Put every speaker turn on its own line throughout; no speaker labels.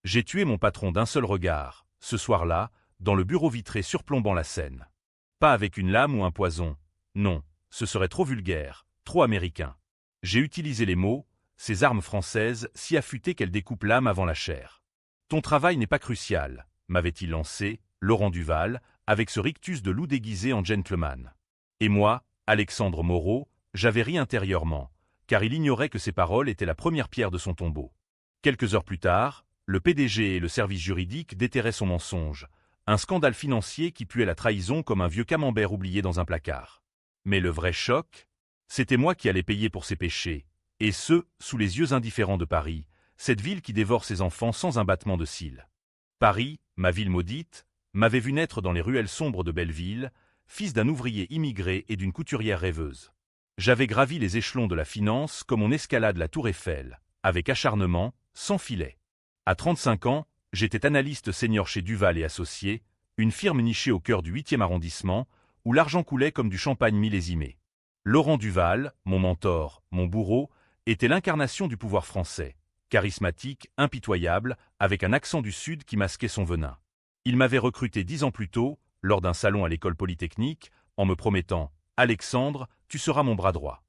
J'ai tué mon patron d'un seul regard, ce soir-là, dans le bureau vitré surplombant la scène. Pas avec une lame ou un poison. Non, ce serait trop vulgaire, trop américain. J'ai utilisé les mots, ces armes françaises si affûtées qu'elles découpent l'âme avant la chair. Ton travail n'est pas crucial, m'avait-il lancé, Laurent Duval, avec ce rictus de loup déguisé en gentleman. Et moi, Alexandre Moreau, j'avais ri intérieurement, car il ignorait que ces paroles étaient la première pierre de son tombeau. Quelques heures plus tard, le PDG et le service juridique déterraient son mensonge, un scandale financier qui puait la trahison comme un vieux camembert oublié dans un placard. Mais le vrai choc, c'était moi qui allais payer pour ses péchés, et ce, sous les yeux indifférents de Paris, cette ville qui dévore ses enfants sans un battement de cils. Paris, ma ville maudite, m'avait vu naître dans les ruelles sombres de Belleville, fils d'un ouvrier immigré et d'une couturière rêveuse. J'avais gravi les échelons de la finance comme on escalade la tour Eiffel, avec acharnement, sans filet. À 35 ans, j'étais analyste senior chez Duval et Associés, une firme nichée au cœur du 8e arrondissement, où l'argent coulait comme du champagne millésimé. Laurent Duval, mon mentor, mon bourreau, était l'incarnation du pouvoir français, charismatique, impitoyable, avec un accent du Sud qui masquait son venin. Il m'avait recruté 10 ans plus tôt, lors d'un salon à l'école polytechnique, en me promettant « Alexandre, tu seras mon bras droit ».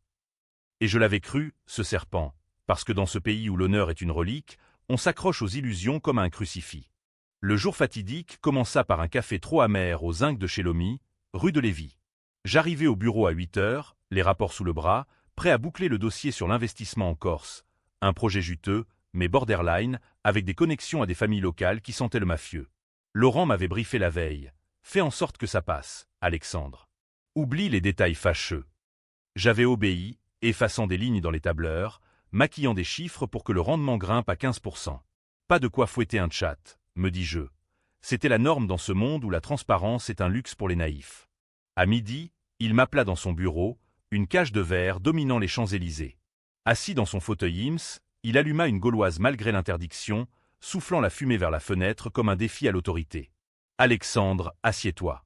Et je l'avais cru, ce serpent, parce que dans ce pays où l'honneur est une relique, on s'accroche aux illusions comme à un crucifix. Le jour fatidique commença par un café trop amer au zinc de chez Lomy, rue de Lévis. J'arrivai au bureau à 8 heures, les rapports sous le bras, prêt à boucler le dossier sur l'investissement en Corse. Un projet juteux, mais borderline, avec des connexions à des familles locales qui sentaient le mafieux. Laurent m'avait briefé la veille. Fais en sorte que ça passe, Alexandre. Oublie les détails fâcheux. J'avais obéi, effaçant des lignes dans les tableurs, maquillant des chiffres pour que le rendement grimpe à 15%. Pas de quoi fouetter un tchat, me dis-je. C'était la norme dans ce monde où la transparence est un luxe pour les naïfs. À midi, il m'appela dans son bureau, une cage de verre dominant les Champs-Élysées. Assis dans son fauteuil IMSS, il alluma une gauloise malgré l'interdiction, soufflant la fumée vers la fenêtre comme un défi à l'autorité. « Alexandre, assieds-toi. »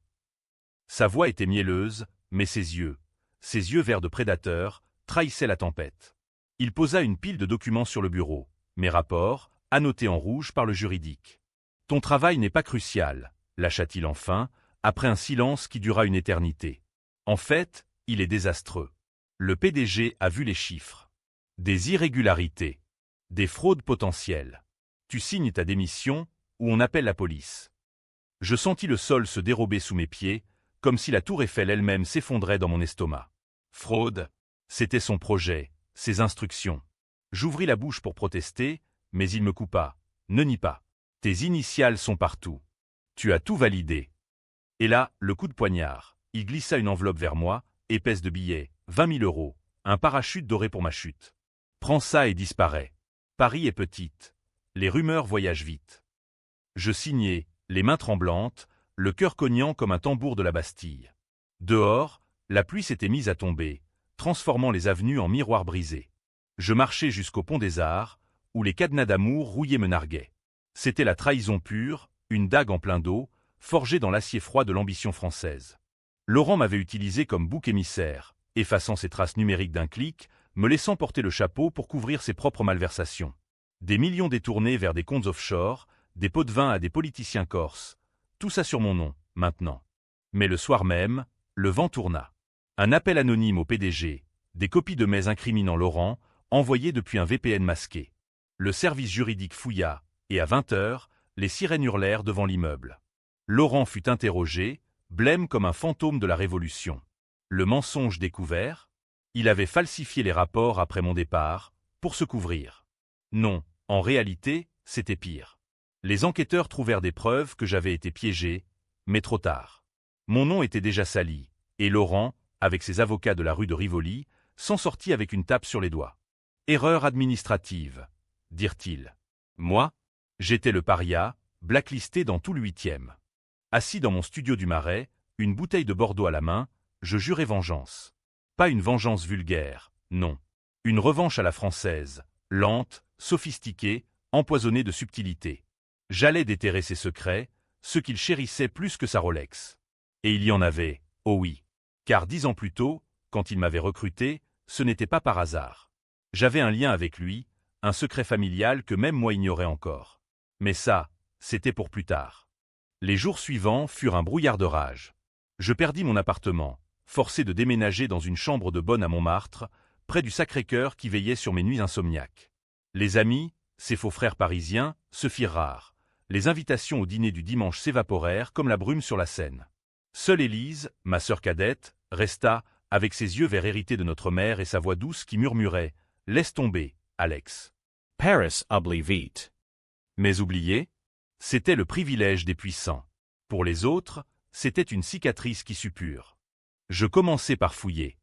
Sa voix était mielleuse, mais ses yeux verts de prédateur, trahissaient la tempête. Il posa une pile de documents sur le bureau, mes rapports, annotés en rouge par le juridique. « Ton travail n'est pas crucial, » lâcha-t-il enfin, après un silence qui dura une éternité. En fait, il est désastreux. Le PDG a vu les chiffres. Des irrégularités. Des fraudes potentielles. Tu signes ta démission, ou on appelle la police. Je sentis le sol se dérober sous mes pieds, comme si la tour Eiffel elle-même s'effondrait dans mon estomac. Fraude. C'était son projet, ses instructions. J'ouvris la bouche pour protester, mais il me coupa. Ne nie pas. Tes initiales sont partout. Tu as tout validé. Et là, le coup de poignard. Il glissa une enveloppe vers moi, épaisse de billets, 20 000 €, un parachute doré pour ma chute. Prends ça et disparais. Paris est petite. Les rumeurs voyagent vite. Je signai, les mains tremblantes, le cœur cognant comme un tambour de la Bastille. Dehors, la pluie s'était mise à tomber, transformant les avenues en miroirs brisés. Je marchais jusqu'au pont des Arts, où les cadenas d'amour rouillés me narguaient. C'était la trahison pure, une dague en plein dos, forgée dans l'acier froid de l'ambition française. Laurent m'avait utilisé comme bouc émissaire, effaçant ses traces numériques d'un clic, me laissant porter le chapeau pour couvrir ses propres malversations. Des millions détournés vers des comptes offshore, des pots de vin à des politiciens corses. Tout ça sur mon nom, maintenant. Mais le soir même, le vent tourna. Un appel anonyme au PDG, des copies de mails incriminant Laurent, envoyées depuis un VPN masqué. Le service juridique fouilla, et à 20 heures, les sirènes hurlèrent devant l'immeuble. Laurent fut interrogé, blême comme un fantôme de la Révolution. Le mensonge découvert? Il avait falsifié les rapports après mon départ, pour se couvrir. Non, en réalité, c'était pire. Les enquêteurs trouvèrent des preuves que j'avais été piégé, mais trop tard. Mon nom était déjà sali, et Laurent, avec ses avocats de la rue de Rivoli, s'en sortit avec une tape sur les doigts. Erreur administrative, dirent-ils. Moi, j'étais le paria, blacklisté dans tout le 8e. Assis dans mon studio du Marais, une bouteille de Bordeaux à la main, je jurais vengeance. Pas une vengeance vulgaire, non. Une revanche à la française, lente, sophistiquée, empoisonnée de subtilité. J'allais déterrer ses secrets, ceux qu'il chérissait plus que sa Rolex. Et il y en avait, oh oui. Car 10 ans plus tôt, quand il m'avait recruté, ce n'était pas par hasard. J'avais un lien avec lui, un secret familial que même moi ignorais encore. Mais ça, c'était pour plus tard. Les jours suivants furent un brouillard de rage. Je perdis mon appartement, forcé de déménager dans une chambre de bonne à Montmartre, près du Sacré-Cœur qui veillait sur mes nuits insomniaques. Les amis, ces faux frères parisiens, se firent rares. Les invitations au dîner du dimanche s'évaporèrent comme la brume sur la Seine. Seule Élise, ma sœur cadette, resta, avec ses yeux verts hérités de notre mère et sa voix douce qui murmurait « Laisse tomber, Alex.
Paris oublie vite. »
Mais oublier, c'était le privilège des puissants. Pour les autres, c'était une cicatrice qui suppure. Je commençai par fouiller.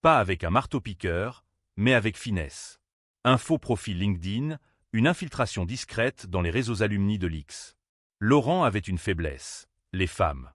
Pas avec un marteau-piqueur, mais avec finesse. Un faux profil LinkedIn, une infiltration discrète dans les réseaux alumni de l'X. Laurent avait une faiblesse, les femmes.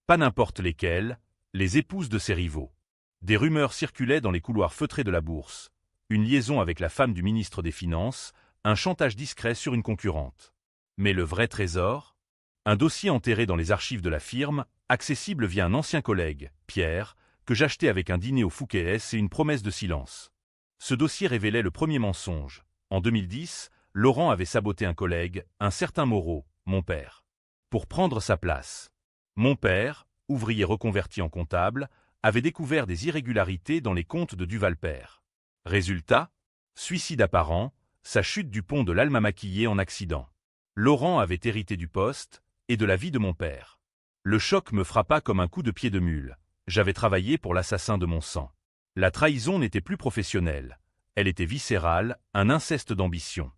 Pas n'importe lesquelles, les épouses de ses rivaux. Des rumeurs circulaient dans les couloirs feutrés de la bourse. Une liaison avec la femme du ministre des Finances, un chantage discret sur une concurrente. Mais le vrai trésor? Un dossier enterré dans les archives de la firme, accessible via un ancien collègue, Pierre, que j'achetais avec un dîner au Fouquet's et une promesse de silence. Ce dossier révélait le premier mensonge. En 2010, Laurent avait saboté un collègue, un certain Moreau, mon père. Pour prendre sa place. Mon père, ouvrier reconverti en comptable, avait découvert des irrégularités dans les comptes de Duval-Père. Résultat, suicide apparent, sa chute du pont de l'Alma-Maquillé en accident. Laurent avait hérité du poste et de la vie de mon père. Le choc me frappa comme un coup de pied de mule. J'avais travaillé pour l'assassin de mon sang. La trahison n'était plus professionnelle. Elle était viscérale, un inceste d'ambition.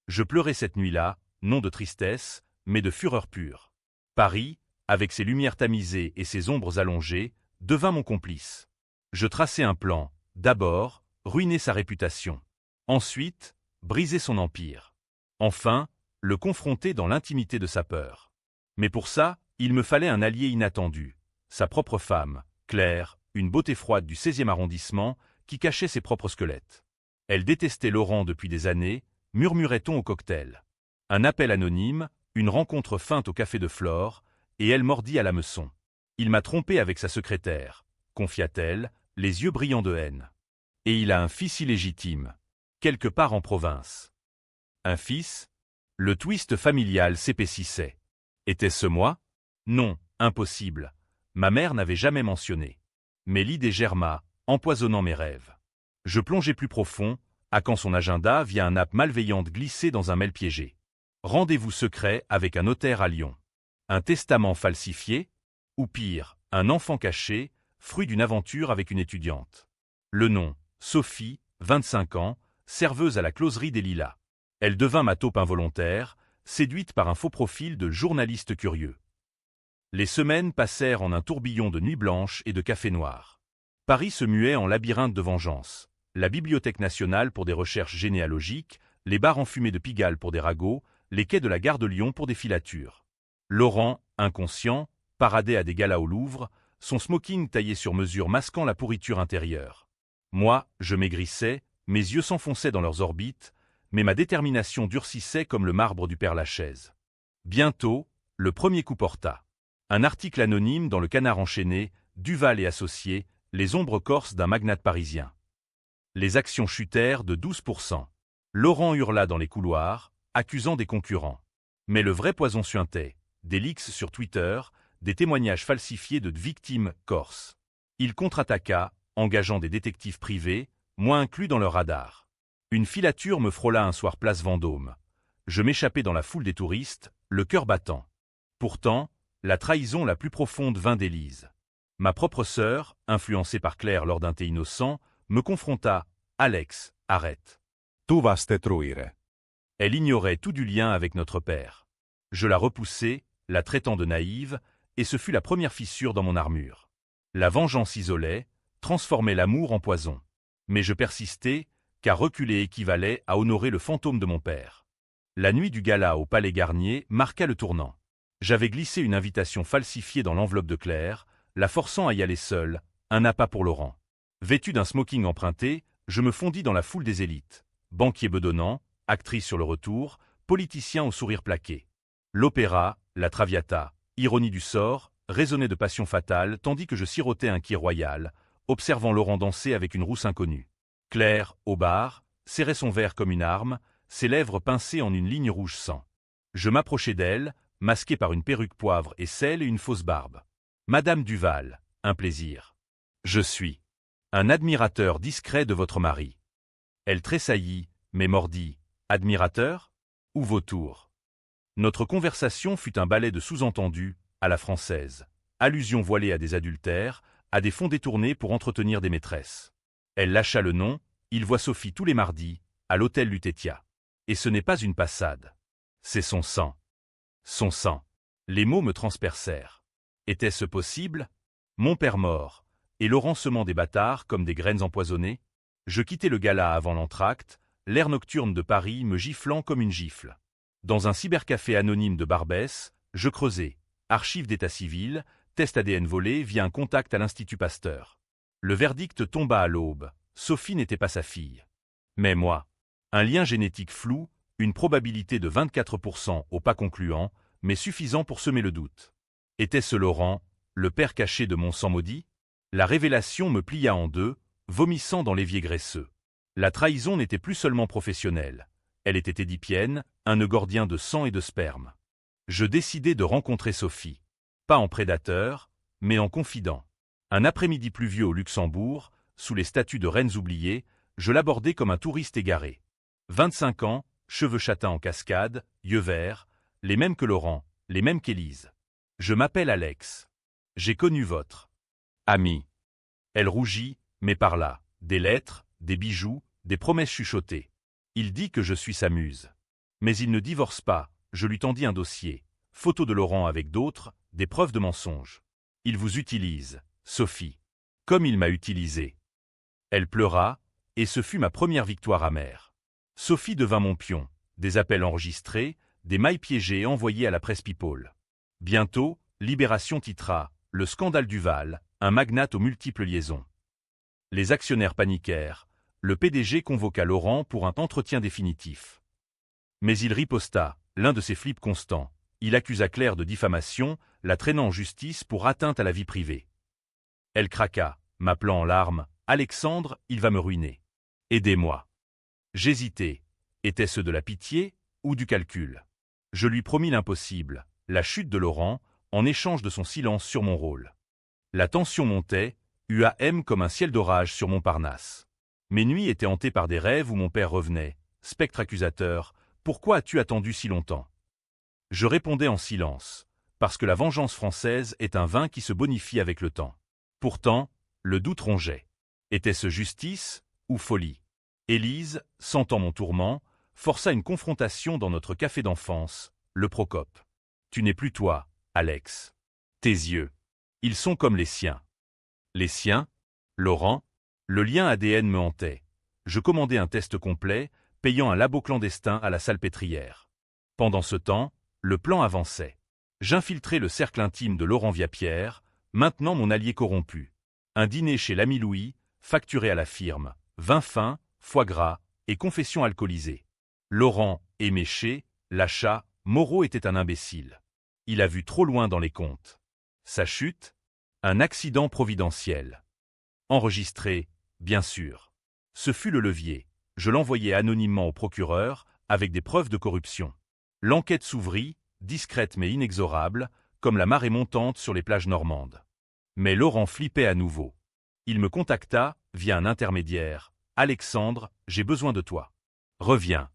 Je pleurais cette nuit-là, non de tristesse, mais de fureur pure. Paris, avec ses lumières tamisées et ses ombres allongées, devint mon complice. Je traçai un plan, d'abord, ruiner sa réputation. Ensuite, briser son empire. Enfin, le confronter dans l'intimité de sa peur. Mais pour ça, il me fallait un allié inattendu. Sa propre femme, Claire, une beauté froide du 16e arrondissement, qui cachait ses propres squelettes. Elle détestait Laurent depuis des années, murmurait-on au cocktail. Un appel anonyme, une rencontre feinte au café de Flore, et elle mordit à l'hameçon. Il m'a trompé avec sa secrétaire, confia-t-elle, les yeux brillants de haine. Et il a un fils illégitime, quelque part en province. Un fils? Le twist familial s'épaississait. Était-ce moi? Non, impossible. Ma mère n'avait jamais mentionné. Mais l'idée germa, empoisonnant mes rêves. Je plongeai plus profond, hackant son agenda via un app malveillante glissée dans un mail piégé. Rendez-vous secret avec un notaire à Lyon. Un testament falsifié? Ou pire, un enfant caché, fruit d'une aventure avec une étudiante. Le nom, Sophie, 25 ans, serveuse à la closerie des Lilas. Elle devint ma taupe involontaire, séduite par un faux profil de journaliste curieux. Les semaines passèrent en un tourbillon de nuits blanches et de cafés noirs. Paris se muait en labyrinthe de vengeance. La Bibliothèque nationale pour des recherches généalogiques, les bars enfumés de Pigalle pour des ragots, les quais de la gare de Lyon pour des filatures. Laurent, inconscient, paradait à des galas au Louvre, son smoking taillé sur mesure masquant la pourriture intérieure. Moi, je maigrissais, mes yeux s'enfonçaient dans leurs orbites, mais ma détermination durcissait comme le marbre du Père-Lachaise. Bientôt, le premier coup porta. Un article anonyme dans le Canard enchaîné, Duval et associés, les ombres corses d'un magnate parisien. Les actions chutèrent de 12%. Laurent hurla dans les couloirs, accusant des concurrents. Mais le vrai poison suintait, des leaks sur Twitter, des témoignages falsifiés de victimes corses. Il contre-attaqua, engageant des détectives privés, moins inclus dans leur radar. Une filature me frôla un soir place Vendôme. Je m'échappai dans la foule des touristes, le cœur battant. Pourtant, la trahison la plus profonde vint d'Élise. Ma propre sœur, influencée par Claire lors d'un thé innocent, me confronta. « Alex, arrête.
Tu vas te truire. »
Elle ignorait tout du lien avec notre père. Je la repoussai, la traitant de naïve, et ce fut la première fissure dans mon armure. La vengeance isolait, transformait l'amour en poison. Mais je persistais, car reculer équivalait à honorer le fantôme de mon père. La nuit du gala au Palais Garnier marqua le tournant. J'avais glissé une invitation falsifiée dans l'enveloppe de Claire, la forçant à y aller seule, un appât pour Laurent. Vêtu d'un smoking emprunté, je me fondis dans la foule des élites. Banquier bedonnant, actrice sur le retour, politicien au sourire plaqué. L'opéra, la Traviata, ironie du sort, résonnait de passion fatale tandis que je sirotais un quai royal, observant Laurent danser avec une rousse inconnue. Claire, au bar, serrait son verre comme une arme, ses lèvres pincées en une ligne rouge sang. Je m'approchai d'elle, masqué par une perruque poivre et sel et une fausse barbe. Madame Duval, un plaisir. Je suis un admirateur discret de votre mari. Elle tressaillit, mais mordit. Admirateur? Ou vautour? Notre conversation fut un ballet de sous-entendus, à la française. Allusions voilées à des adultères, à des fonds détournés pour entretenir des maîtresses. Elle lâcha le nom, il voit Sophie tous les mardis, à l'hôtel Lutetia. Et ce n'est pas une passade. C'est son sang. Son sang. Les mots me transpercèrent. Était-ce possible? Mon père mort, et Laurent semant des bâtards comme des graines empoisonnées? Je quittai le gala avant l'entracte, l'air nocturne de Paris me giflant comme une gifle. Dans un cybercafé anonyme de Barbès, je creusai. Archives d'état civil, test ADN volé via un contact à l'Institut Pasteur. Le verdict tomba à l'aube. Sophie n'était pas sa fille. Mais moi, un lien génétique flou, une probabilité de 24% au pas concluant, mais suffisant pour semer le doute. Était-ce Laurent, le père caché de mon sang maudit? La révélation me plia en deux, vomissant dans l'évier graisseux. La trahison n'était plus seulement professionnelle. Elle était édipienne, un nœud gordien de sang et de sperme. Je décidai de rencontrer Sophie. Pas en prédateur, mais en confident. Un après-midi pluvieux au Luxembourg, sous les statues de reines oubliées, je l'abordai comme un touriste égaré. 25 ans, cheveux châtains en cascade, yeux verts, les mêmes que Laurent, les mêmes qu'Élise. Je m'appelle Alex. J'ai connu votre ami. Elle rougit, mais parla. Des lettres, des bijoux, des promesses chuchotées. Il dit que je suis sa muse. Mais il ne divorce pas, je lui tendis un dossier. Photos de Laurent avec d'autres, des preuves de mensonges. Il vous utilise, Sophie. Comme il m'a utilisé. Elle pleura, et ce fut ma première victoire amère. Sophie devint mon pion, des appels enregistrés, des mailles piégées envoyées à la presse People. Bientôt, Libération titra « Le scandale Duval, un magnate aux multiples liaisons ». Les actionnaires paniquèrent, le PDG convoqua Laurent pour un entretien définitif. Mais il riposta, l'un de ses flips constants. Il accusa Claire de diffamation, la traînant en justice pour atteinte à la vie privée. Elle craqua, m'appelant en larmes. « Alexandre, il va me ruiner. Aidez-moi. » J'hésitais. Était-ce de la pitié ou du calcul? Je lui promis l'impossible, la chute de Laurent, en échange de son silence sur mon rôle. La tension montait, UAM comme un ciel d'orage sur Montparnasse. Mes nuits étaient hantées par des rêves où mon père revenait, spectre accusateur. « Pourquoi as-tu attendu si longtemps ?» Je répondais en silence, parce que la vengeance française est un vin qui se bonifie avec le temps. Pourtant, le doute rongeait. Était-ce justice ou folie? Élise, sentant mon tourment, força une confrontation dans notre café d'enfance, le Procope. Tu n'es plus toi, Alex. Tes yeux. Ils sont comme les siens. Les siens? Laurent? Le lien ADN me hantait. Je commandai un test complet, payant un labo clandestin à la salpêtrière. Pendant ce temps, le plan avançait. J'infiltrai le cercle intime de Laurent Viapierre, maintenant mon allié corrompu. Un dîner chez l'ami Louis, facturé à la firme, vin fin, foie gras et confession alcoolisée. Laurent, éméché, lâcha, Moreau était un imbécile. Il a vu trop loin dans les comptes. Sa chute? Un accident providentiel. Enregistré, bien sûr. Ce fut le levier. Je l'envoyai anonymement au procureur, avec des preuves de corruption. L'enquête s'ouvrit, discrète mais inexorable, comme la marée montante sur les plages normandes. Mais Laurent flippait à nouveau. Il me contacta, via un intermédiaire. « Alexandre, j'ai besoin de toi. Reviens.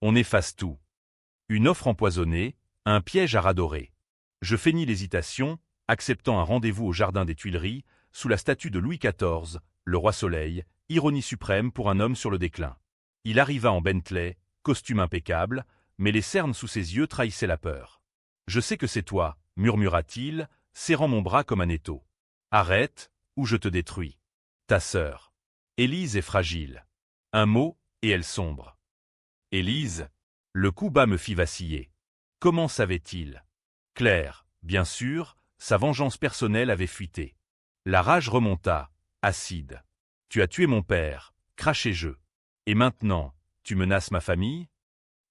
On efface tout. » Une offre empoisonnée, un piège à radorer. Je feignis l'hésitation, acceptant un rendez-vous au jardin des Tuileries, sous la statue de Louis XIV, le roi Soleil, ironie suprême pour un homme sur le déclin. Il arriva en Bentley, costume impeccable, mais les cernes sous ses yeux trahissaient la peur. « Je sais que c'est toi, » murmura-t-il, serrant mon bras comme un étau. « Arrête, ou je te détruis. Ta sœur. Élise est fragile. » Un mot, et elle sombre. Élise? Le coup bas me fit vaciller. Comment savait-il? Claire, bien sûr, sa vengeance personnelle avait fuité. La rage remonta, acide. « Tu as tué mon père, crachai-je. Et maintenant, tu menaces ma famille ?»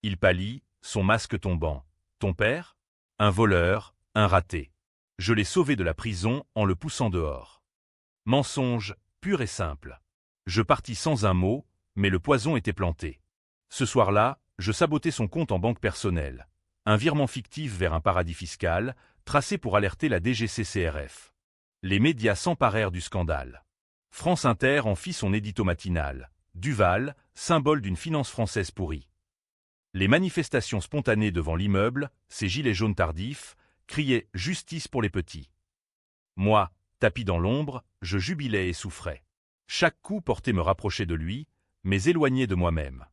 Il pâlit, son masque tombant. « Ton père? Un voleur, un raté. Je l'ai sauvé de la prison en le poussant dehors. » Mensonge, pur et simple. Je partis sans un mot, mais le poison était planté. Ce soir-là, je sabotai son compte en banque personnelle. Un virement fictif vers un paradis fiscal, tracé pour alerter la DGCCRF. Les médias s'emparèrent du scandale. France Inter en fit son édito matinal. Duval, symbole d'une finance française pourrie. Les manifestations spontanées devant l'immeuble, ces gilets jaunes tardifs, criaient « Justice pour les petits ». Moi, tapi dans l'ombre, je jubilais et souffrais. Chaque coup porté me rapprochait de lui, mais éloigné de moi-même.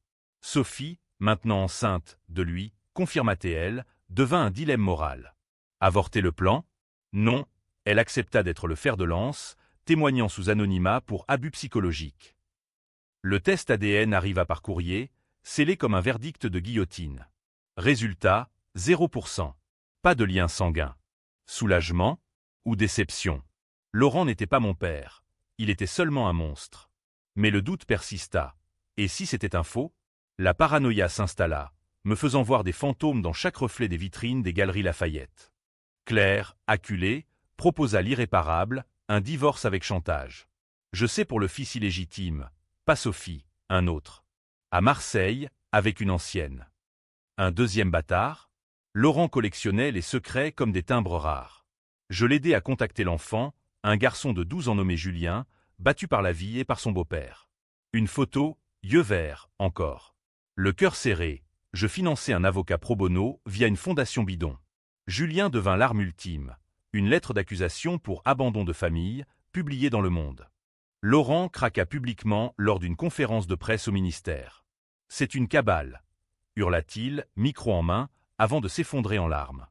Sophie, maintenant enceinte de lui, confirma-t-elle, devint un dilemme moral. Avorter le plan? Non, elle accepta d'être le fer de lance, témoignant sous anonymat pour abus psychologiques. Le test ADN arriva par courrier, scellé comme un verdict de guillotine. Résultat, 0%. Pas de lien sanguin. Soulagement ou déception? Laurent n'était pas mon père, il était seulement un monstre. Mais le doute persista. Et si c'était un faux? La paranoïa s'installa, me faisant voir des fantômes dans chaque reflet des vitrines des galeries Lafayette. Claire, acculée, proposa l'irréparable, un divorce avec chantage. Je sais pour le fils illégitime, pas Sophie, un autre. À Marseille, avec une ancienne. Un deuxième bâtard? Laurent collectionnait les secrets comme des timbres rares. Je l'aidai à contacter l'enfant, un garçon de 12 ans nommé Julien, battu par la vie et par son beau-père. Une photo, yeux verts, encore. Le cœur serré, je finançai un avocat pro bono via une fondation bidon. Julien devint l'arme ultime, une lettre d'accusation pour abandon de famille, publiée dans Le Monde. Laurent craqua publiquement lors d'une conférence de presse au ministère. « C'est une cabale », hurla-t-il, micro en main, avant de s'effondrer en larmes.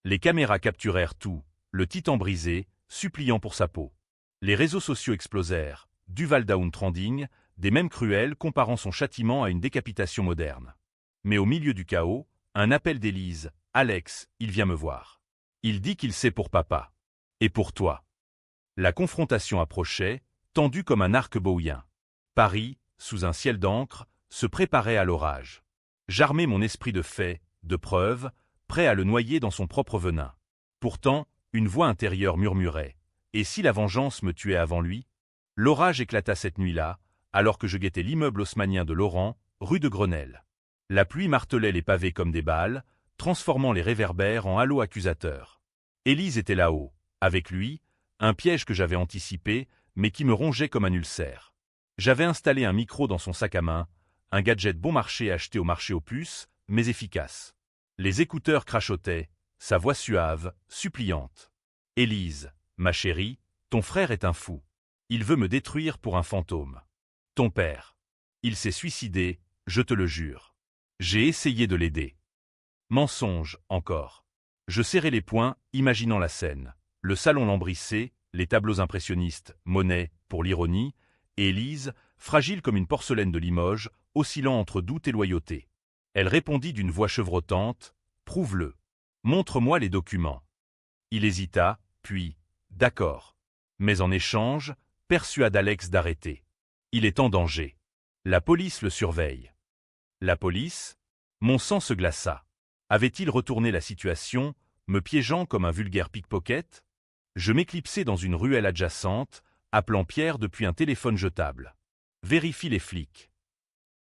Les caméras capturèrent tout, le titan brisé, suppliant pour sa peau. Les réseaux sociaux explosèrent, Duval down trending, des mèmes cruels comparant son châtiment à une décapitation moderne. Mais au milieu du chaos, un appel d'Élise. « Alex, il vient me voir. Il dit qu'il sait pour papa. Et pour toi. » La confrontation approchait, tendue comme un arc bowien. Paris, sous un ciel d'encre, se préparait à l'orage. J'armai mon esprit de faits, de preuves, prêt à le noyer dans son propre venin. Pourtant, une voix intérieure murmurait. Et si la vengeance me tuait avant lui? L'orage éclata cette nuit-là, alors que je guettais l'immeuble haussmannien de Laurent, rue de Grenelle. La pluie martelait les pavés comme des balles, transformant les réverbères en halos accusateurs. Élise était là-haut, avec lui, un piège que j'avais anticipé, mais qui me rongeait comme un ulcère. J'avais installé un micro dans son sac à main, un gadget bon marché acheté au marché aux puces, mais efficace. Les écouteurs crachotaient, sa voix suave, suppliante. « Élise, ma chérie, ton frère est un fou. Il veut me détruire pour un fantôme. Ton père. Il s'est suicidé, je te le jure. J'ai essayé de l'aider. » Mensonge, encore. Je serrai les poings, imaginant la scène. Le salon lambrissé, les tableaux impressionnistes, Monet, pour l'ironie, et Élise, fragile comme une porcelaine de Limoges, oscillant entre doute et loyauté. Elle répondit d'une voix chevrotante, « Prouve-le. Montre-moi les documents. » Il hésita, puis, « D'accord. Mais en échange, persuade Alex d'arrêter. Il est en danger. La police le surveille. » La police? Mon sang se glaça. Avait-il retourné la situation, me piégeant comme un vulgaire pickpocket? Je m'éclipsai dans une ruelle adjacente, appelant Pierre depuis un téléphone jetable. « Vérifie les flics. »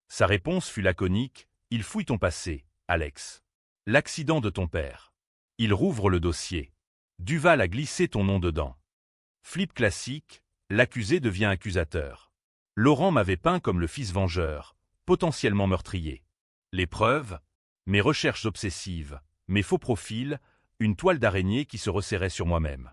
Sa réponse fut laconique, « Il fouille ton passé, Alex. L'accident de ton père. Il rouvre le dossier. Duval a glissé ton nom dedans. » Flip classique, l'accusé devient accusateur. Laurent m'avait peint comme le fils vengeur, potentiellement meurtrier. Les preuves? Mes recherches obsessives, mes faux profils, une toile d'araignée qui se resserrait sur moi-même.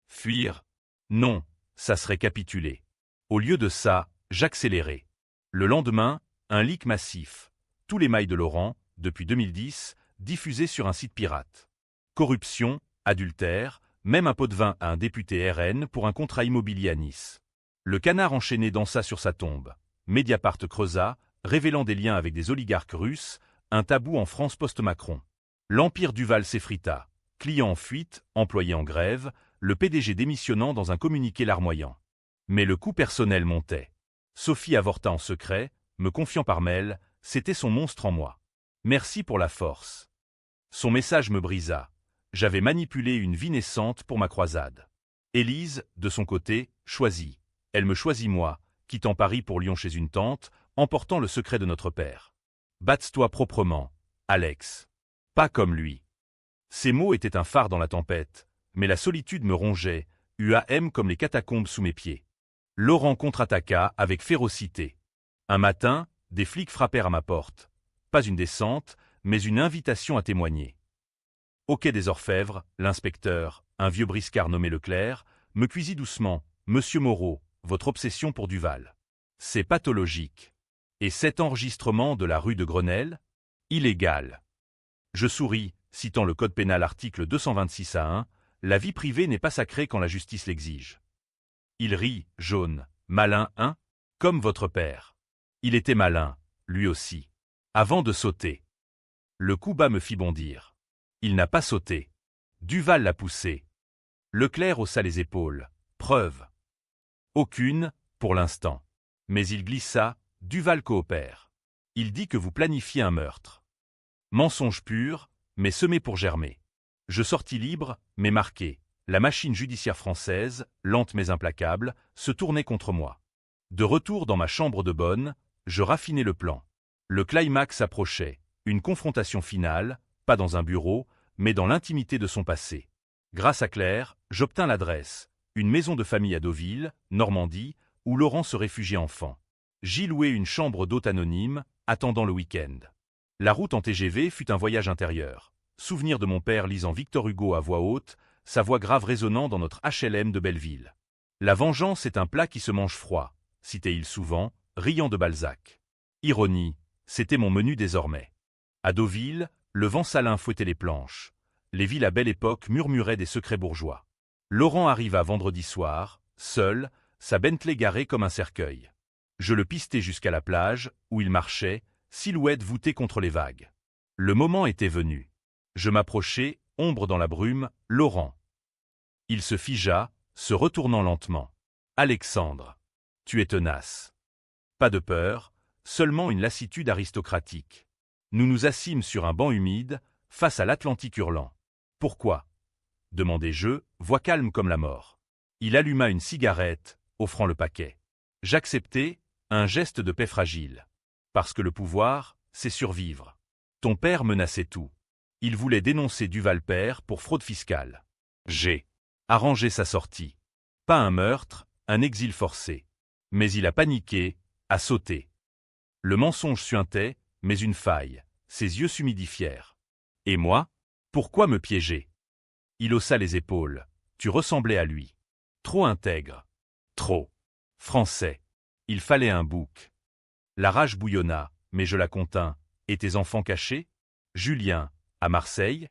Fuir? Non, ça serait capituler. Au lieu de ça, j'accélérais. Le lendemain, un leak massif. Tous les mails de Laurent, depuis 2010, diffusés sur un site pirate. Corruption, adultère, même un pot de vin à un député RN pour un contrat immobilier à Nice. Le canard enchaîné dansa sur sa tombe. Mediapart creusa, révélant des liens avec des oligarques russes, un tabou en France post-Macron. L'empire Duval s'effrita. Client en fuite, employé en grève, le PDG démissionnant dans un communiqué larmoyant. Mais le coût personnel montait. Sophie avorta en secret, me confiant par mail, c'était son monstre en moi. Merci pour la force. Son message me brisa. J'avais manipulé une vie naissante pour ma croisade. Élise, de son côté, choisit. Elle me choisit moi, quittant Paris pour Lyon chez une tante, emportant le secret de notre père. Batte-toi proprement, Alex. Pas comme lui. Ces mots étaient un phare dans la tempête, mais la solitude me rongeait, UAM comme les catacombes sous mes pieds. Laurent contre-attaqua avec férocité. Un matin, des flics frappèrent à ma porte. Pas une descente, mais une invitation à témoigner. Au quai des Orfèvres, l'inspecteur, un vieux briscard nommé Leclerc, me cuisit doucement. « Monsieur Moreau, votre obsession pour Duval. C'est pathologique. Et cet enregistrement de la rue de Grenelle? Illégal. » Je souris, citant le code pénal article 226A1, « La vie privée n'est pas sacrée quand la justice l'exige. » Il rit, jaune. « Malin, hein? Comme votre père. » Il était malin, lui aussi. Avant de sauter. Le coup bas me fit bondir. Il n'a pas sauté. Duval l'a poussé. Leclerc haussa les épaules. Preuve. Aucune, pour l'instant. Mais il glissa, Duval coopère. Il dit que vous planifiez un meurtre. Mensonge pur, mais semé pour germer. Je sortis libre, mais marqué. La machine judiciaire française, lente mais implacable, se tournait contre moi. De retour dans ma chambre de bonne, je raffinais le plan. Le climax approchait, une confrontation finale, pas dans un bureau, mais dans l'intimité de son passé. Grâce à Claire, j'obtins l'adresse, une maison de famille à Deauville, Normandie, où Laurent se réfugiait enfant. J'y louai une chambre d'hôte anonyme, attendant le week-end. La route en TGV fut un voyage intérieur. Souvenir de mon père lisant Victor Hugo à voix haute, sa voix grave résonnant dans notre HLM de Belleville. La vengeance est un plat qui se mange froid, citait-il souvent, riant de Balzac. Ironie, c'était mon menu désormais. À Deauville, le vent salin fouettait les planches. Les villes à belle époque murmuraient des secrets bourgeois. Laurent arriva vendredi soir, seul, sa Bentley garée comme un cercueil. Je le pistai jusqu'à la plage, où il marchait, silhouette voûtée contre les vagues. Le moment était venu. Je m'approchai, ombre dans la brume, Laurent. Il se figea, se retournant lentement. Alexandre. Tu es tenace. Pas de peur, seulement une lassitude aristocratique. Nous nous assîmes sur un banc humide, face à l'Atlantique hurlant. Pourquoi? Demandai-je, voix calme comme la mort. Il alluma une cigarette, offrant le paquet. J'acceptai, un geste de paix fragile. Parce que le pouvoir, c'est survivre. Ton père menaçait tout. Il voulait dénoncer Duval père pour fraude fiscale. J'ai arrangé sa sortie. Pas un meurtre, un exil forcé. Mais il a paniqué, a sauté. Le mensonge suintait, mais une faille. Ses yeux s'humidifièrent. Et moi? Pourquoi me piéger? Il haussa les épaules. Tu ressemblais à lui. Trop intègre. Trop. Français. Il fallait un bouc. La rage bouillonna, mais je la contins. Et tes enfants cachés? Julien, à Marseille?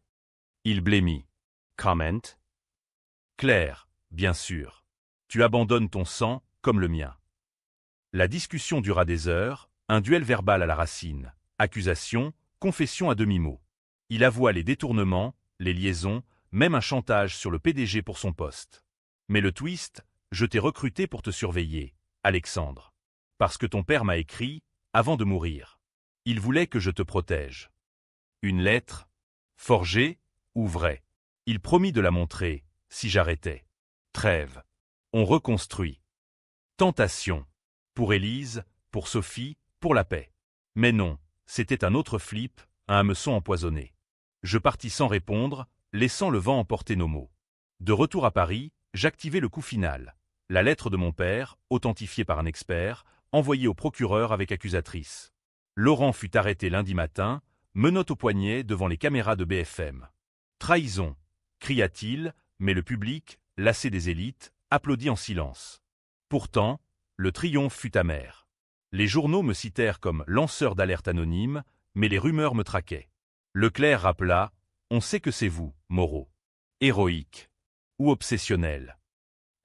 Il blêmit.
Comment?
Claire, bien sûr. Tu abandonnes ton sang, comme le mien. La discussion dura des heures, un duel verbal à la racine. Accusation, confession à demi-mot. Il avoua les détournements, les liaisons, même un chantage sur le PDG pour son poste. Mais le twist, je t'ai recruté pour te surveiller, Alexandre. Parce que ton père m'a écrit, avant de mourir. Il voulait que je te protège. Une lettre, forgée ou vraie. Il promit de la montrer, si j'arrêtais. Trêve. On reconstruit. Tentation. Pour Élise, pour Sophie, pour la paix. Mais non, c'était un autre flip, un hameçon empoisonné. Je partis sans répondre, laissant le vent emporter nos mots. De retour à Paris, j'activai le coup final. La lettre de mon père, authentifiée par un expert, envoyée au procureur avec accusatrice. Laurent fut arrêté lundi matin, menottes au poignet devant les caméras de BFM. Trahison, cria-t-il, mais le public, lassé des élites, applaudit en silence. Pourtant, le triomphe fut amer. Les journaux me citèrent comme lanceur d'alerte anonyme, mais les rumeurs me traquaient. Leclerc rappela, on sait que c'est vous, Moreau. Héroïque. Ou obsessionnel.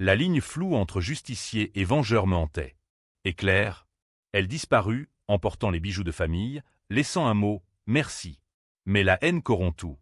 La ligne floue entre justicier et vengeur me hantait. Et Claire? Elle disparut, emportant les bijoux de famille, laissant un mot, merci. Mais la haine corrompt tout.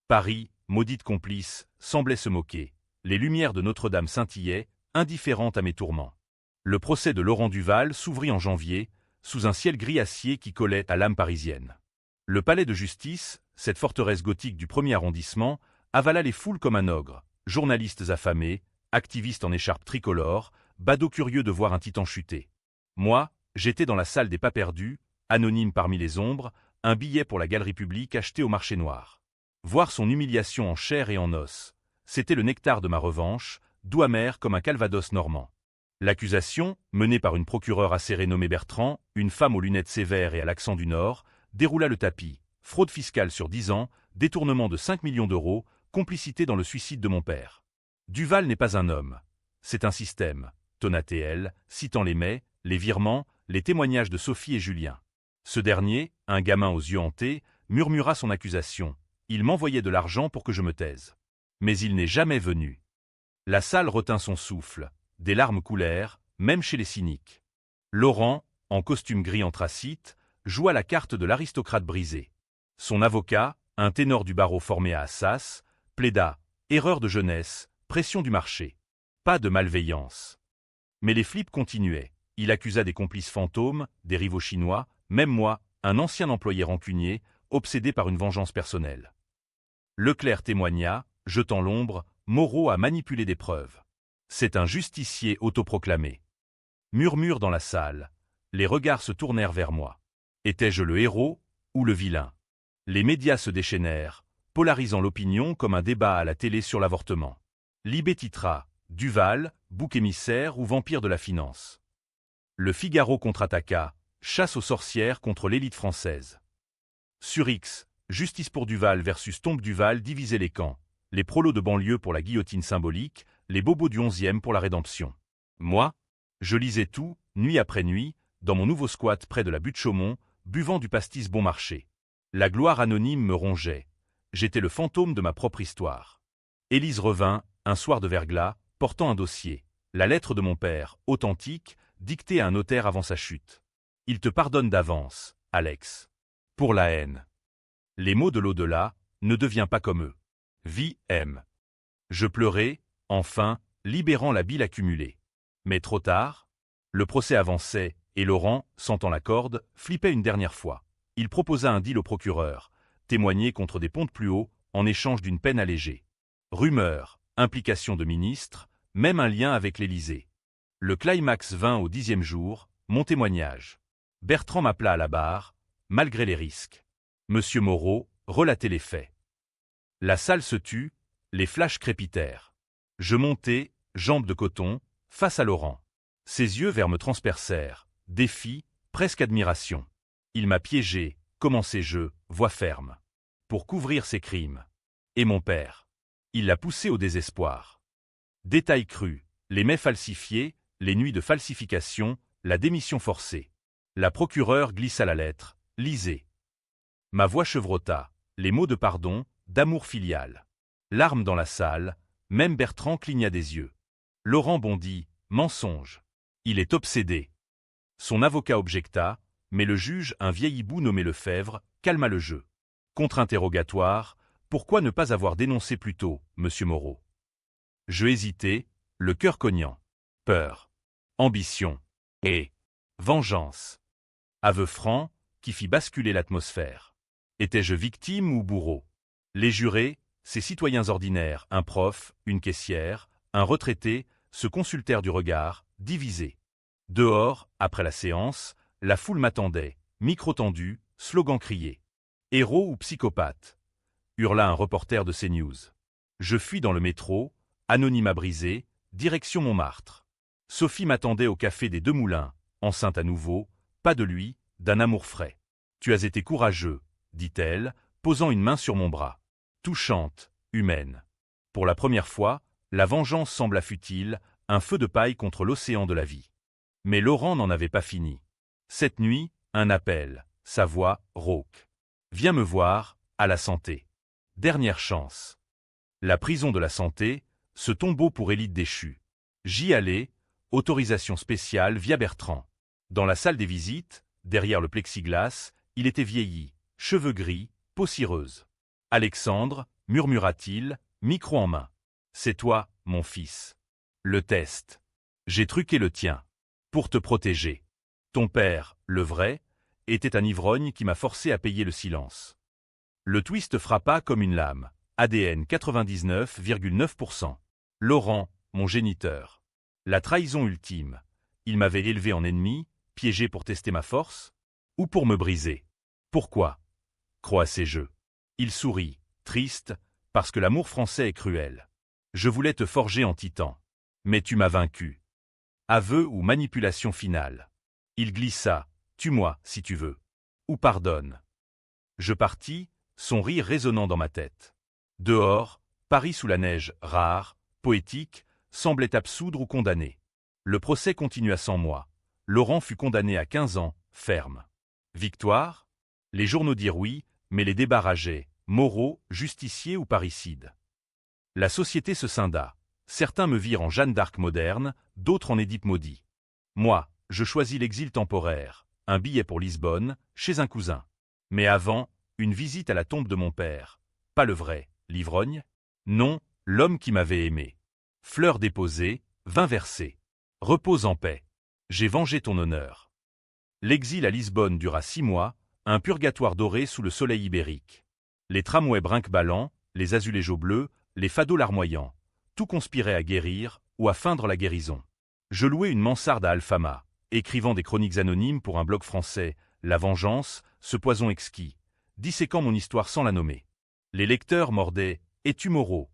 Paris, maudite complice, semblait se moquer. Les lumières de Notre-Dame scintillaient, indifférentes à mes tourments. Le procès de Laurent Duval s'ouvrit en janvier, sous un ciel gris acier qui collait à l'âme parisienne. Le palais de justice, cette forteresse gothique du 1er arrondissement, avala les foules comme un ogre, journalistes affamés, activistes en écharpe tricolore, badauds curieux de voir un titan chuter. Moi, j'étais dans la salle des pas perdus, anonyme parmi les ombres, un billet pour la galerie publique acheté au marché noir. Voir son humiliation en chair et en os, c'était le nectar de ma revanche, doux amer comme un calvados normand. L'accusation, menée par une procureure acérée nommée Bertrand, une femme aux lunettes sévères et à l'accent du Nord, déroula le tapis. Fraude fiscale sur 10 ans, détournement de 5 millions d'euros, complicité dans le suicide de mon père. Duval n'est pas un homme. C'est un système, tonnatait-elle, citant les mets, les virements, les témoignages de Sophie et Julien. Ce dernier, un gamin aux yeux hantés, murmura son accusation. Il m'envoyait de l'argent pour que je me taise. Mais il n'est jamais venu. La salle retint son souffle. Des larmes coulèrent, même chez les cyniques. Laurent, en costume gris anthracite, joua la carte de l'aristocrate brisé. Son avocat, un ténor du barreau formé à Assas, plaida « erreur de jeunesse, pression du marché ». Pas de malveillance. Mais les flips continuaient. Il accusa des complices fantômes, des rivaux chinois, même moi, un ancien employé rancunier, obsédé par une vengeance personnelle. Leclerc témoigna, jetant l'ombre, Moreau a manipulé des preuves. C'est un justicier autoproclamé. Murmure dans la salle. Les regards se tournèrent vers moi. Étais-je le héros ou le vilain? Les médias se déchaînèrent, polarisant l'opinion comme un débat à la télé sur l'avortement. Libé titra « Duval, bouc émissaire ou vampire de la finance ». Le Figaro contre-attaqua « Chasse aux sorcières contre l'élite française ». Sur X, justice pour Duval versus Tombe Duval divisait les camps. Les prolos de banlieue pour la guillotine symbolique, les bobos du 11e pour la rédemption. Moi, je lisais tout, nuit après nuit, dans mon nouveau squat près de la butte Chaumont, buvant du pastis bon marché. La gloire anonyme me rongeait. J'étais le fantôme de ma propre histoire. Élise revint, un soir de verglas, portant un dossier. La lettre de mon père, authentique, dictée à un notaire avant sa chute. Il te pardonne d'avance, Alex. Pour la haine. Les mots de l'au-delà, ne deviens pas comme eux. Vie, aime. Je pleurais, enfin, libérant la bile accumulée. Mais trop tard. Le procès avançait, et Laurent, sentant la corde, flippait une dernière fois. Il proposa un deal au procureur, témoigner contre des pontes plus hauts, en échange d'une peine allégée. Rumeurs, implication de ministres, même un lien avec l'Élysée. Le climax vint au 10e jour, mon témoignage. Bertrand m'appela à la barre, malgré les risques. Monsieur Moreau, relatez les faits. La salle se tut, les flashs crépitèrent. Je montai, jambes de coton, face à Laurent. Ses yeux verts me transpercèrent, défi, presque admiration. Il m'a piégé, commençai-je, voix ferme. Pour couvrir ses crimes. Et mon père. Il l'a poussé au désespoir. Détail cru, les mets falsifiés, les nuits de falsification, la démission forcée. La procureure glissa la lettre, lisez. Ma voix chevrota, les mots de pardon, d'amour filial. Larmes dans la salle, même Bertrand cligna des yeux. Laurent bondit, mensonge. Il est obsédé. Son avocat objecta, mais le juge, un vieil hibou nommé Lefebvre, calma le jeu. Contre-interrogatoire, pourquoi ne pas avoir dénoncé plus tôt, monsieur Moreau? Je hésitais, le cœur cognant. Peur. Ambition. Et vengeance. Aveu franc, qui fit basculer l'atmosphère. Étais-je victime ou bourreau? Les jurés, ces citoyens ordinaires, un prof, une caissière, un retraité, se consultèrent du regard, divisés. Dehors, après la séance, la foule m'attendait, micro tendu, slogan crié. Héros ou psychopathe? Hurla un reporter de CNews. Je fuis dans le métro, anonymat brisé, direction Montmartre. Sophie m'attendait au café des Deux Moulins, enceinte à nouveau, pas de lui, d'un amour frais. Tu as été courageux, dit-elle, posant une main sur mon bras. Touchante, humaine. Pour la première fois, la vengeance sembla futile, un feu de paille contre l'océan de la vie. Mais Laurent n'en avait pas fini. Cette nuit, un appel, sa voix rauque. Viens me voir, à la santé. Dernière chance. La prison de la santé, ce tombeau pour élite déchue. J'y allais, autorisation spéciale via Bertrand. Dans la salle des visites, derrière le plexiglas, il était vieilli, cheveux gris, peau cireuse. Alexandre, murmura-t-il, micro en main. C'est toi, mon fils. Le test. J'ai truqué le tien. Pour te protéger. Ton père, le vrai, était un ivrogne qui m'a forcé à payer le silence. Le twist frappa comme une lame. ADN 99,9%. Laurent, mon géniteur. La trahison ultime. Il m'avait élevé en ennemi, piégé pour tester ma force, ou pour me briser. Pourquoi? Croassai-je. Il sourit, Triste, parce que l'amour français est cruel. Je voulais te forger en titan. Mais tu m'as vaincu. Aveu ou manipulation finale. Il glissa, tue-moi si tu veux. Ou pardonne. Je partis, son rire résonnant dans ma tête. Dehors, Paris sous la neige, rare, poétique, semblait absoudre ou condamner. Le procès continua sans moi. Laurent fut condamné à 15 ans, ferme. Victoire? Les journaux dirent oui, mais les débats rageaient. Moreau, justicier ou parricide? La société se scinda. Certains me virent en Jeanne d'Arc moderne, d'autres en Édipe maudit. Moi, je choisis l'exil temporaire, un billet pour Lisbonne, chez un cousin. Mais avant, une visite à la tombe de mon père. Pas le vrai, l'ivrogne? Non, l'homme qui m'avait aimé. Fleurs déposées, vin versé. Repose en paix. J'ai vengé ton honneur. L'exil à Lisbonne dura 6 mois, un purgatoire doré sous le soleil ibérique. Les tramways brinque-ballants, les azulégeaux bleus, les fados larmoyants, tout conspirait à guérir ou à feindre la guérison. Je louais une mansarde à Alfama, écrivant des chroniques anonymes pour un blog français, La Vengeance, ce poison exquis, disséquant mon histoire sans la nommer. Les lecteurs mordaient « Es-tu Moreau ?»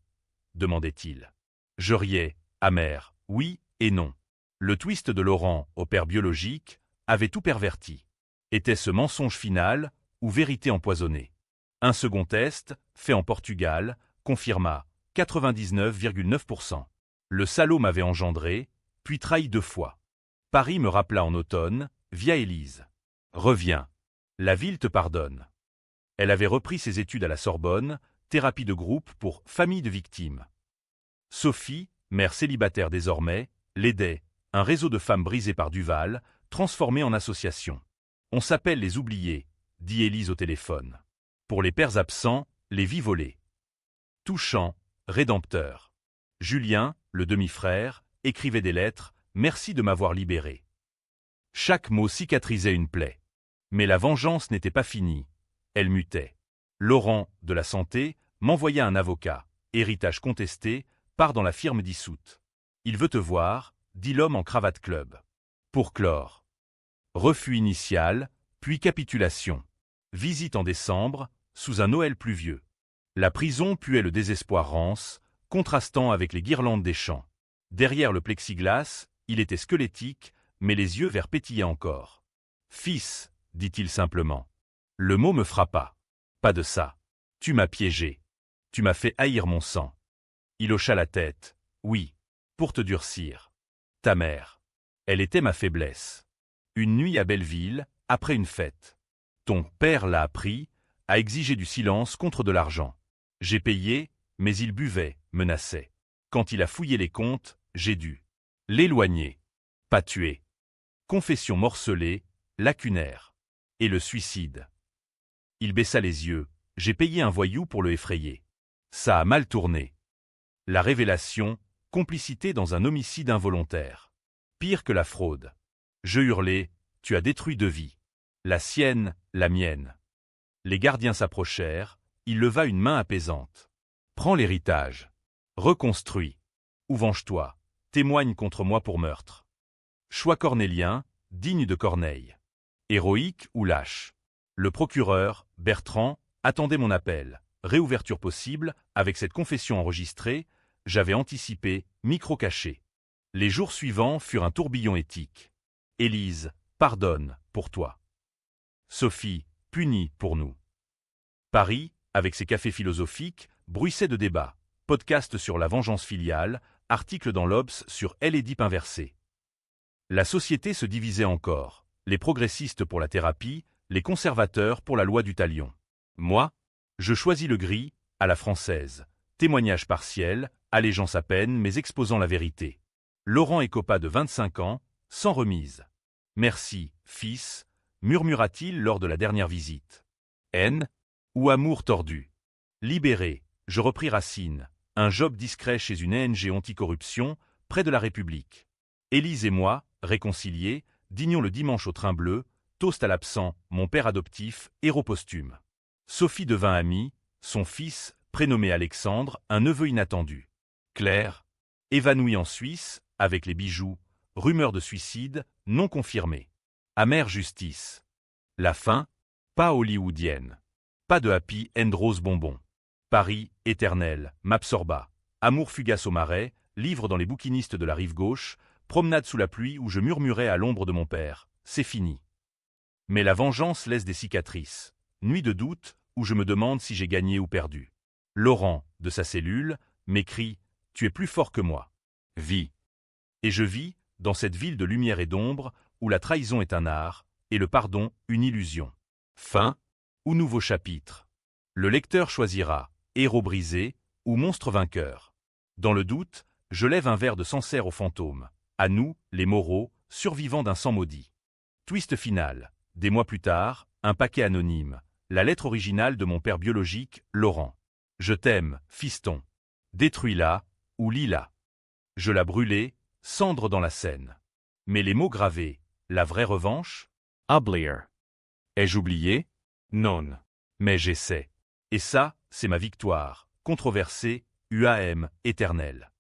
demandaient-ils. Je riais, amer, oui et non. Le twist de Laurent, au père biologique, avait tout perverti. Était-ce mensonge final ou vérité empoisonnée? Un second test, fait en Portugal, confirma 99,9%. Le salaud m'avait engendré, puis trahi 2 fois. Paris me rappela en automne, via Élise. Reviens. La ville te pardonne. Elle avait repris ses études à la Sorbonne, thérapie de groupe pour famille de victimes. Sophie, mère célibataire désormais, l'aidait, un réseau de femmes brisées par Duval, transformé en association. On s'appelle les oubliés, dit Élise au téléphone. Pour les pères absents, les vies volées. Touchant, rédempteur. Julien, le demi-frère, écrivait des lettres, merci de m'avoir libéré. Chaque mot cicatrisait une plaie. Mais la vengeance n'était pas finie. Elle mutait. Laurent, de la santé, m'envoya un avocat. Héritage contesté, part dans la firme dissoute. Il veut te voir, dit l'homme en cravate club. Pour clore. Refus initial, puis capitulation. Visite en décembre, sous un Noël pluvieux. La prison puait le désespoir rance, contrastant avec les guirlandes des champs. Derrière le plexiglas, il était squelettique, mais les yeux verts pétillaient encore. « Fils », dit-il simplement. Le mot me frappa. Pas de ça. Tu m'as piégé. Tu m'as fait haïr mon sang. Il hocha la tête. Oui, pour te durcir. Ta mère. Elle était ma faiblesse. Une nuit à Belleville, après une fête. Ton père l'a appris, a exigé du silence contre de l'argent. J'ai payé, mais il buvait, menaçait. Quand il a fouillé les comptes, j'ai dû l'éloigner. Pas tuer. Confession morcelée, lacunaire. Et le suicide. Il baissa les yeux. J'ai payé un voyou pour le effrayer. Ça a mal tourné. La révélation, complicité dans un homicide involontaire. Pire que la fraude. Je hurlai, tu as détruit 2 vies. La sienne, la mienne. Les gardiens s'approchèrent, il leva une main apaisante. Prends l'héritage. Reconstruis. Ou venge-toi. Témoigne contre moi pour meurtre. Choix cornélien, digne de Corneille. Héroïque ou lâche. Le procureur, Bertrand, attendait mon appel. Réouverture possible, avec cette confession enregistrée, j'avais anticipé, micro caché. Les jours suivants furent un tourbillon éthique. Élise, pardonne, pour toi. Sophie, punie, pour nous. Paris, avec ses cafés philosophiques, bruissait de débats. Podcast sur la vengeance filiale, article dans l'Obs sur Édipe inversée. La société se divisait encore. Les progressistes pour la thérapie, les conservateurs pour la loi du talion. Moi, je choisis le gris, à la française. Témoignage partiel, allégeance à peine mais exposant la vérité. Laurent écopa de 25 ans, sans remise. Merci, fils, murmura-t-il lors de la dernière visite. Haine ou amour tordu. Libéré, je repris Racine, un job discret chez une ONG anticorruption, près de la République. Élise et moi, réconciliés, dînions le dimanche au train bleu, toast à l'absent, mon père adoptif, héros posthume. Sophie devint amie, son fils, prénommé Alexandre, un neveu inattendu. Claire, évanouie en Suisse, avec les bijoux, rumeur de suicide, non confirmée. Amère justice. La fin, pas hollywoodienne. Pas de happy end rose bonbon. Paris, éternel, m'absorba. Amour fugace au marais, livre dans les bouquinistes de la rive gauche, promenade sous la pluie où je murmurais à l'ombre de mon père. C'est fini. Mais la vengeance laisse des cicatrices. Nuit de doute, où je me demande si j'ai gagné ou perdu. Laurent, de sa cellule, m'écrit « Tu es plus fort que moi. Vis ». Et je vis, dans cette ville de lumière et d'ombre, où la trahison est un art, et le pardon une illusion. Fin ou nouveau chapitre. Le lecteur choisira héros brisé ou monstre vainqueur. Dans le doute, je lève un verre de Sancerre aux fantômes. À nous, les moraux, survivants d'un sang maudit. Twist final. Des mois plus tard, un paquet anonyme. La lettre originale de mon père biologique, Laurent. Je t'aime, fiston. Détruis-la, ou lis-la. Je la brûlais, cendre dans la Seine. Mais les mots gravés, la vraie revanche?
Oublier.
Ai-je oublié?
Non.
Mais j'essaie. Et ça, c'est ma victoire. Controversée, UAM, éternelle.